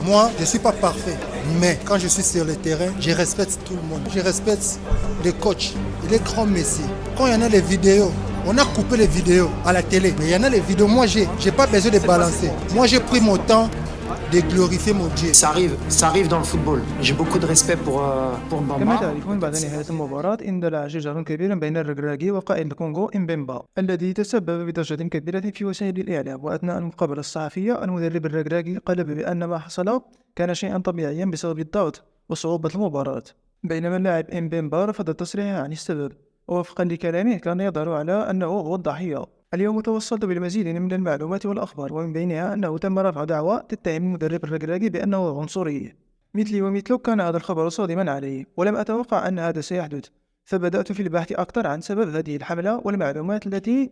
Moi, je ne suis pas parfait, mais quand je suis sur le terrain, je respecte tout le monde. Je respecte les coachs, les grands messieurs. Quand il y en a les vidéos, on a coupé les vidéos à la télé, mais il y en a les vidéos, moi j'ai pas besoin de balancer. Moi j'ai pris mon temps de glorifier mon Dieu. Ça arrive dans le football. J'ai beaucoup de respect pour كما Bamba. تعرفون بعد نهاية المباراة اندلع شجار كبير بين الركراكي وقائد الكونغو إمبيمبا الذي تسبب بضجة كبيرة في وسائل الإعلام. وأثناء المقابلة الصحفية المدرب الركراكي قال بأن ما حصل كان شيئا طبيعيا بسبب الضغط وصعوبة المباراة، بينما اللاعب إمبيمبا رفض التصريح عن السبب، ووفقا لكلامه كان يظهر على أنه هو الضحية. اليوم توصلت بالمزيد من المعلومات والأخبار، ومن بينها أنه تم رفع دعوى تتهم المدرب الركراكي بأنه عنصري. مثلي ومثلك كان هذا الخبر صادما علي، ولم أتوقع أن هذا سيحدث، فبدأت في البحث أكثر عن سبب هذه الحملة والمعلومات التي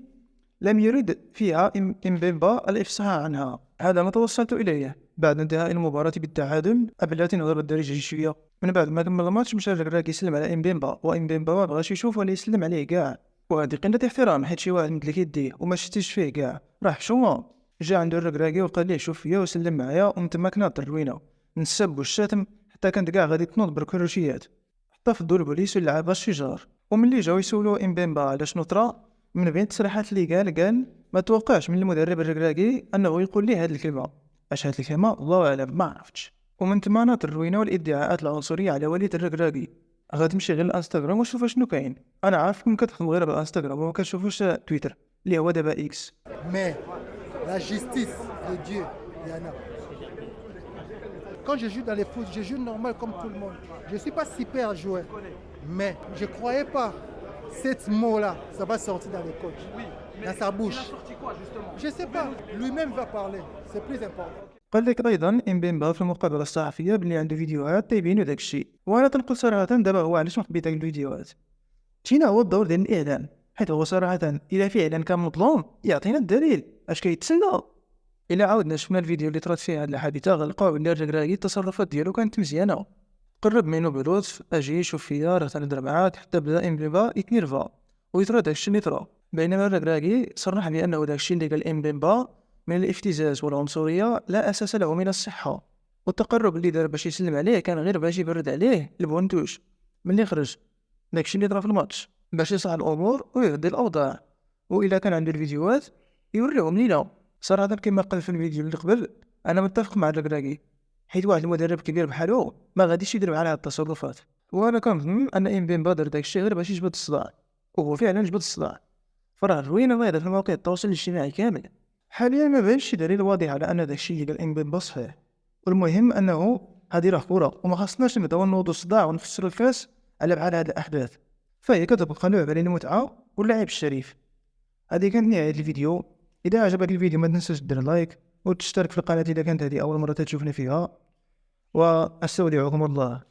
لم يرد فيها إمبيمبا الإفصاح عنها. هذا ما توصلت إليه بعد انتهاء المباراة بالتعادل. قبل نظر الدرجة شوية من بعد ما كمل الماتش مشى الركراكي يسلم على إمبيمبا، وإمبيمبا ما بغاش يشوف ولا يسلم عليه كاع، وهذه قلة احترام حيت شي واحد مثلك يديه وما شفتيش فيه كاع. راح شوما جا عنده الركراكي وقال ليه شوف فيا وسلم معايا، ومن تما كانت الروينة نسب والشتم حتى كانت كاع غادي تنوض بالكروشيات، حتى فضوا البوليس واللعابة الشجار. وملي جاو يسولو إمبيمبا على شنو طرا، من بين التصريحات اللي قال ما توقعش من المدرب الركراكي انه يقول لي هذه الكلمه. اش هذه الكلمه الله اعلم، ما عرفتش. ومن ثم ناط الروينه والادعاءات العنصريه على وليد الركراكي. غتمشي غير الانستغرام وشوف شنو كاين. انا عارفكم كتخدموا غير بالانستغرام وما كتشوفوش تويتر اللي هو دابا اكس. Mais la justice de Dieu, il y en a. Quand je joue dans les foot, je joue normal comme tout le monde. Je ne suis pas super joueur. Mais je ne croyais pas cette mot-là, ça va sortir dans les coachs, dans sa bouche. Je ne sais pas. Lui-même va parler. C'est plus important. قال لك ايضا امبيمبا في المقابله الصحفيه بلي عنده فيديوهات تيبينوا داك الشيء، وانا تنقل صراحه دابا هو علاش مخبي داك الفيديوهات. تينا هو الدور ديال الاعلان، حيت هو صراحه الا فعلا كان مظلوم يعطينا الدليل اش كيتسنى. الا عاودنا شفنا الفيديو اللي طرات فيه هاد الحادثه غنلقاو بلي الركراكي التصرفات ديالو كانت مزيانه، قرب منو بلطف، اجي شوف فيا راه تنهضر معاك، حتى بدا امبيمبا يتنرفا ويطرا داكشي اللي طرا. بينما الركراكي صرح بانه داكشي اللي قال امبيمبا من الابتزاز والعنصريه لا اساس له من الصحه، والتقرب اللي دار باش يسلم عليه كان غير باش يبرد عليه البونتوش ملي خرج داكشي اللي طرا في الماتش، باش يصح الامور ويهدي الاوضاع. والا كان عنده الفيديوهات يوريهم لينا. صراحه كما قال في الفيديو اللي قبل انا متفق مع الركراكي، حيت واحد المدرب كبير بحالو ما غاديش يدير معاه هاد التصرفات. وانا كنظن ان امبيمبا دار داكشي غير باش يجبد الصداع، وهو فعلا جبد الصداع، فراه الروينه واضحه في مواقع التواصل الاجتماعي كامل. حاليا ما بانش شي دليل واضح على ان داكشي اللي قال امبيمبا صحيح، والمهم انه هادي راه كره وما خاصناش نبداو نوضوا الصداع ونفسروا الكاس على بحال هاد الاحداث، فهي كتبقى لعبه للمتعه واللعب الشريف. هذه كانت نهايه الفيديو. اذا عجبك الفيديو ما تنساش دير لايك وتشترك في القناه اذا كانت هذه اول مره تشوفني فيها، واستودعكم الله.